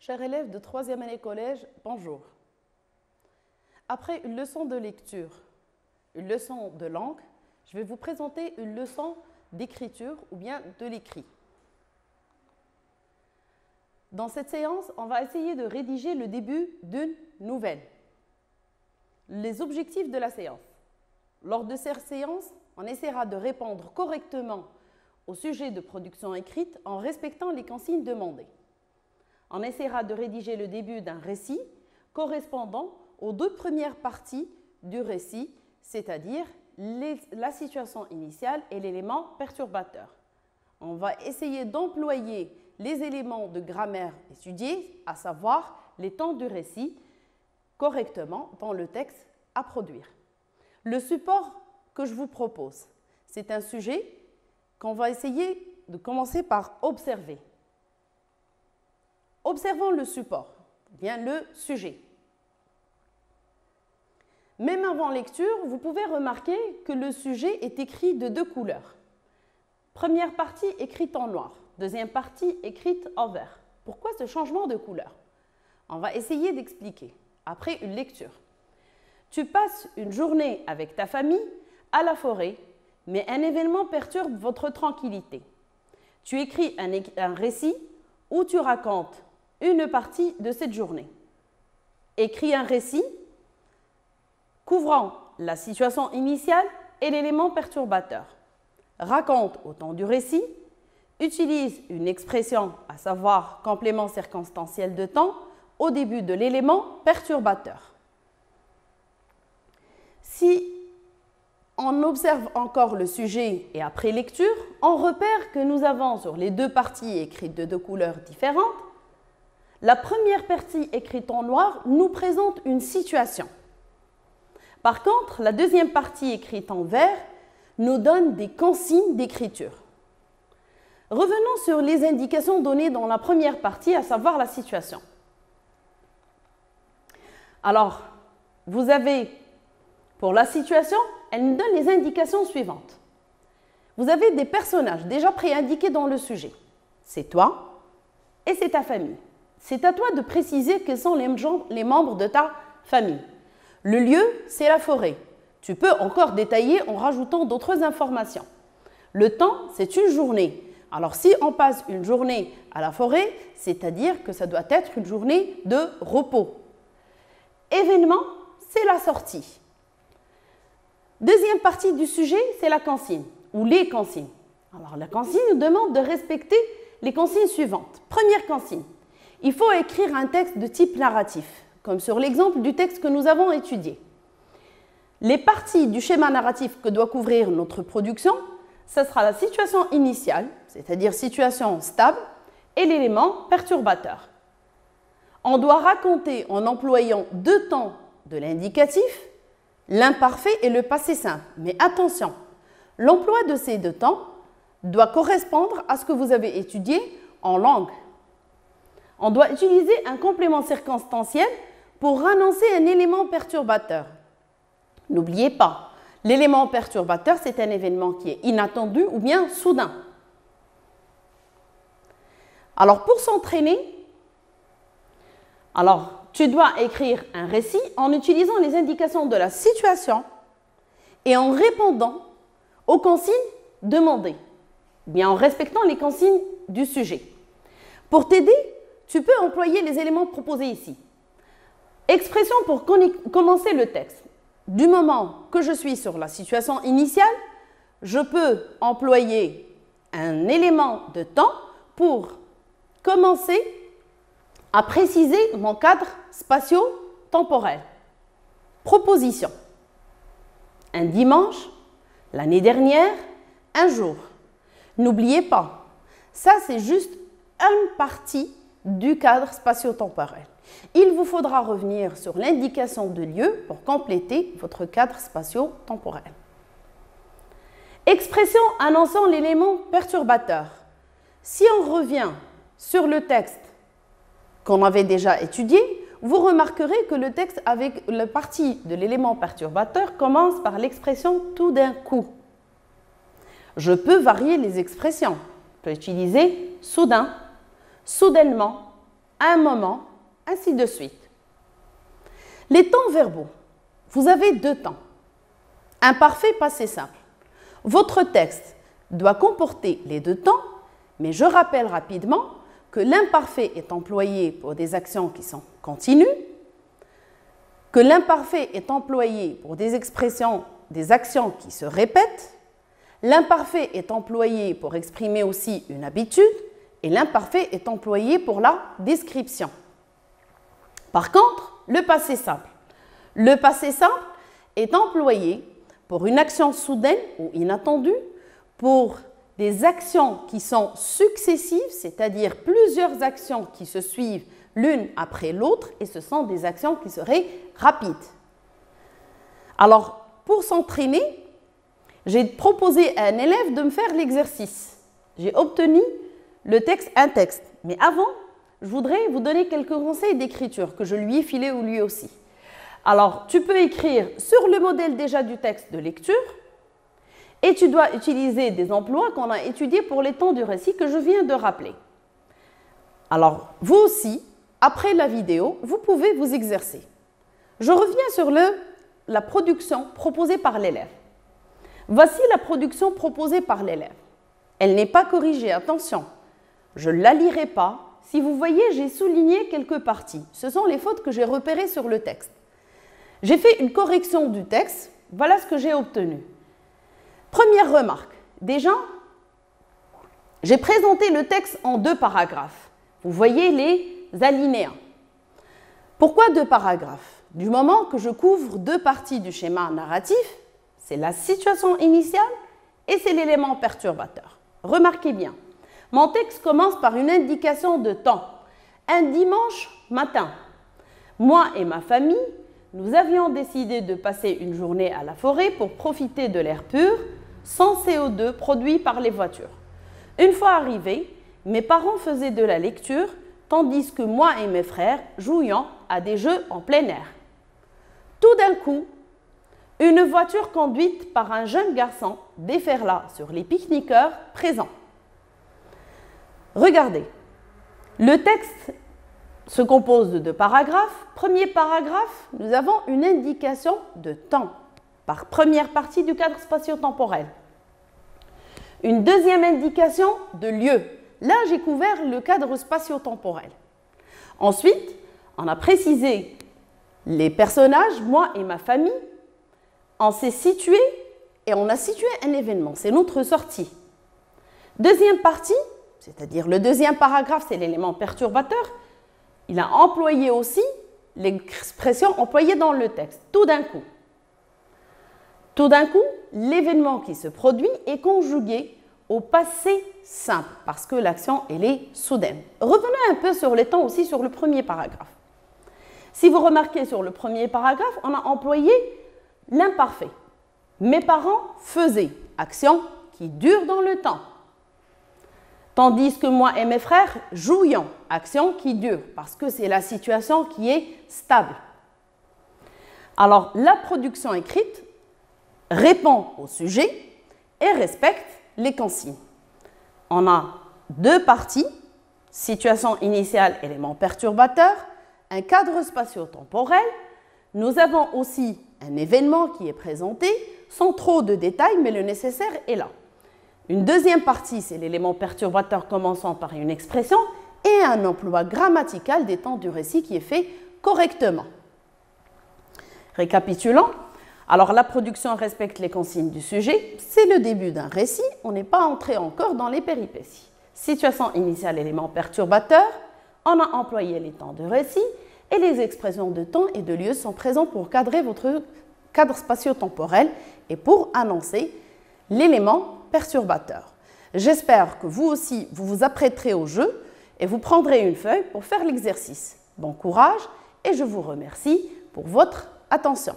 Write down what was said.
Chers élèves de 3e année collège, bonjour. Après une leçon de lecture, une leçon de langue, je vais vous présenter une leçon d'écriture ou bien de l'écrit. Dans cette séance, on va essayer de rédiger le début d'une nouvelle. Les objectifs de la séance. Lors de cette séance, on essaiera de répondre correctement au sujet de production écrite en respectant les consignes demandées. On essaiera de rédiger le début d'un récit correspondant aux deux premières parties du récit, c'est-à-dire la situation initiale et l'élément perturbateur. On va essayer d'employer les éléments de grammaire étudiés, à savoir les temps du récit, correctement dans le texte à produire. Le support que je vous propose, c'est un sujet qu'on va essayer de commencer par observer. Observons le support, bien le sujet. Même avant lecture, vous pouvez remarquer que le sujet est écrit de deux couleurs. Première partie écrite en noir, deuxième partie écrite en vert. Pourquoi ce changement de couleur? On va essayer d'expliquer après une lecture. Tu passes une journée avec ta famille à la forêt, mais un événement perturbe votre tranquillité. Tu écris un récit où tu racontes une partie de cette journée. Écris un récit couvrant la situation initiale et l'élément perturbateur. Raconte au temps du récit, utilise une expression, à savoir complément circonstanciel de temps, au début de l'élément perturbateur. Si on observe encore le sujet et après lecture, on repère que nous avons sur les deux parties écrites de deux couleurs différentes. La première partie écrite en noir nous présente une situation. Par contre, la deuxième partie écrite en vert nous donne des consignes d'écriture. Revenons sur les indications données dans la première partie, à savoir la situation. Alors, vous avez, pour la situation, elle nous donne les indications suivantes. Vous avez des personnages déjà préindiqués dans le sujet. C'est toi et c'est ta famille. C'est à toi de préciser quels sont les membres de ta famille. Le lieu, c'est la forêt. Tu peux encore détailler en rajoutant d'autres informations. Le temps, c'est une journée. Alors, si on passe une journée à la forêt, c'est-à-dire que ça doit être une journée de repos. Événement, c'est la sortie. Deuxième partie du sujet, c'est la consigne ou les consignes. Alors, la consigne nous demande de respecter les consignes suivantes. Première consigne. Il faut écrire un texte de type narratif, comme sur l'exemple du texte que nous avons étudié. Les parties du schéma narratif que doit couvrir notre production, ce sera la situation initiale, c'est-à-dire situation stable, et l'élément perturbateur. On doit raconter en employant deux temps de l'indicatif, l'imparfait et le passé simple. Mais attention, l'emploi de ces deux temps doit correspondre à ce que vous avez étudié en langue. On doit utiliser un complément circonstanciel pour annoncer un élément perturbateur. N'oubliez pas, l'élément perturbateur, c'est un événement qui est inattendu ou bien soudain. Alors, pour s'entraîner, tu dois écrire un récit en utilisant les indications de la situation et en répondant aux consignes demandées, bien en respectant les consignes du sujet. Pour t'aider, tu peux employer les éléments proposés ici. Expression pour commencer le texte. Du moment que je suis sur la situation initiale, je peux employer un élément de temps pour commencer à préciser mon cadre spatio-temporel. Proposition. Un dimanche, l'année dernière, un jour. N'oubliez pas, ça c'est juste une partie du cadre spatio-temporel. Il vous faudra revenir sur l'indication de lieu pour compléter votre cadre spatio-temporel. Expression annonçant l'élément perturbateur. Si on revient sur le texte qu'on avait déjà étudié, vous remarquerez que le texte avec la partie de l'élément perturbateur commence par l'expression tout d'un coup. Je peux varier les expressions. Je peux utiliser soudain, soudainement, à un moment, ainsi de suite. Les temps verbaux. Vous avez 2 temps. Imparfait, passé simple. Votre texte doit comporter les 2 temps, mais je rappelle rapidement que l'imparfait est employé pour des actions qui sont continues, que l'imparfait est employé pour des expressions, des actions qui se répètent, l'imparfait est employé pour exprimer aussi une habitude, et l'imparfait est employé pour la description. Par contre, le passé simple. Le passé simple est employé pour une action soudaine ou inattendue, pour des actions qui sont successives, c'est-à-dire plusieurs actions qui se suivent l'une après l'autre, et ce sont des actions qui seraient rapides. Alors, pour s'entraîner, j'ai proposé à un élève de me faire l'exercice. J'ai obtenu un texte. Mais avant, je voudrais vous donner quelques conseils d'écriture que je lui ai filés ou lui aussi. Alors, tu peux écrire sur le modèle déjà du texte de lecture et tu dois utiliser des emplois qu'on a étudiés pour les temps du récit que je viens de rappeler. Alors, vous aussi, après la vidéo, vous pouvez vous exercer. Je reviens sur la production proposée par l'élève. Voici la production proposée par l'élève. Elle n'est pas corrigée, attention. Je ne la lirai pas. Si vous voyez, j'ai souligné quelques parties. Ce sont les fautes que j'ai repérées sur le texte. J'ai fait une correction du texte. Voilà ce que j'ai obtenu. Première remarque. Déjà, j'ai présenté le texte en 2 paragraphes. Vous voyez les alinéas. Pourquoi 2 paragraphes? Du moment que je couvre 2 parties du schéma narratif, c'est la situation initiale et c'est l'élément perturbateur. Remarquez bien, mon texte commence par une indication de temps. Un dimanche matin, moi et ma famille, nous avions décidé de passer une journée à la forêt pour profiter de l'air pur, sans CO2 produit par les voitures. Une fois arrivés, mes parents faisaient de la lecture, tandis que moi et mes frères jouions à des jeux en plein air. Tout d'un coup, une voiture conduite par un jeune garçon déferla sur les pique-niqueurs présents. Regardez, le texte se compose de 2 paragraphes. Premier paragraphe, nous avons une indication de temps par première partie du cadre spatio-temporel. Une deuxième indication de lieu. Là, j'ai couvert le cadre spatio-temporel. Ensuite, on a précisé les personnages, moi et ma famille. On s'est situé et on a situé un événement. C'est notre sortie. Deuxième partie, c'est-à-dire le deuxième paragraphe, c'est l'élément perturbateur. Il a employé aussi l'expression employée dans le texte. Tout d'un coup. Tout d'un coup, l'événement qui se produit est conjugué au passé simple parce que l'action, elle est soudaine. Revenons un peu sur les temps aussi sur le premier paragraphe. Si vous remarquez sur le premier paragraphe, on a employé l'imparfait. Mes parents faisaient, action qui dure dans le temps. Tandis que moi et mes frères jouions, action qui dure, parce que c'est la situation qui est stable. Alors, la production écrite répond au sujet et respecte les consignes. On a 2 parties, situation initiale, élément perturbateur, un cadre spatio-temporel. Nous avons aussi un événement qui est présenté, sans trop de détails, mais le nécessaire est là. Une deuxième partie, c'est l'élément perturbateur commençant par une expression et un emploi grammatical des temps du récit qui est fait correctement. Récapitulons. Alors, la production respecte les consignes du sujet. C'est le début d'un récit. On n'est pas entré encore dans les péripéties. Situation initiale, élément perturbateur. On a employé les temps de récit et les expressions de temps et de lieu sont présents pour cadrer votre cadre spatio-temporel et pour annoncer l'élément perturbateur. J'espère que vous aussi, vous vous apprêterez au jeu et vous prendrez une feuille pour faire l'exercice. Bon courage et je vous remercie pour votre attention.